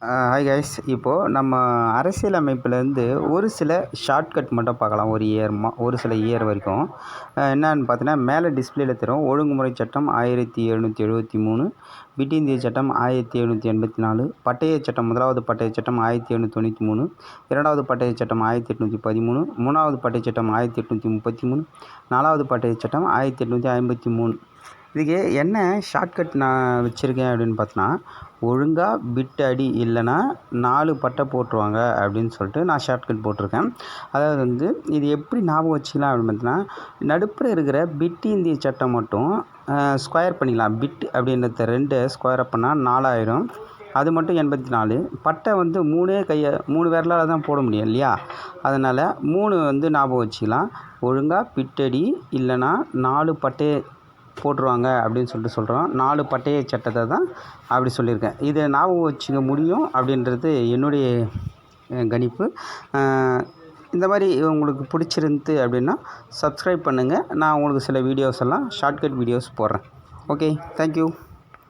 Hi guys. இப்போது நம்ம அரசியல் அமைப்புலேருந்து ஒரு சில ஷார்ட்கட் மட்டும் பார்க்கலாம். ஒரு சில இயர் வரைக்கும் என்னன்னு பார்த்தீங்கன்னா, மேலே டிஸ்பிளேயில் தரும் ஒழுங்குமுறை சட்டம் 1773, பிட் இந்திய சட்டம் 1784, பட்டய சட்டம், முதலாவது பட்டய சட்டம் 1793, இரண்டாவது பட்டய சட்டம் 1813, மூணாவது பட்டய சட்டம் 1833, நாலாவது பட்டய சட்டம் 1853. இதுக்கு என்ன ஷார்ட்கட் நான் வச்சுருக்கேன் அப்படின்னு பார்த்தோன்னா, ஒழுங்காக பிட் அடி இல்லைன்னா 4 பட்டை போட்டுருவாங்க அப்படின்னு சொல்லிட்டு நான் ஷார்ட்கட் போட்டிருக்கேன். அதாவது இது எப்படி ஞாபகம் வச்சுக்கலாம் அப்படின்னு பார்த்தீங்கன்னா, நடுப்புற இருக்கிற பிட் இந்திய சட்டம் மட்டும் ஸ்கொயர் பண்ணிக்கலாம். பிட் அப்படின்றத 2 ஸ்கொயர் அப் பண்ணால் 4000. அது மட்டும் 84. பட்டை 3 விரலால் தான் போட முடியும் இல்லையா? அதனால் 3 ஞாபகம் வச்சுக்கலாம். ஒழுங்காக பிட்டடி இல்லைன்னா 4 பட்டையை போட்டுருவாங்க அப்படின்னு சொல்கிறோம். 4 பட்டய சட்டத்தை தான் அப்படி சொல்லியிருக்கேன். இதை ஞாபகம் வச்சுக்க முடியும் அப்படின்றது என்னுடைய கணிப்பு. இந்த மாதிரி உங்களுக்கு பிடிச்சிருந்து அப்படின்னா சப்ஸ்கிரைப் பண்ணுங்கள். நான் உங்களுக்கு சில வீடியோஸ் எல்லாம் ஷார்ட்கட் வீடியோஸ் போடுறேன். Okay, thank you.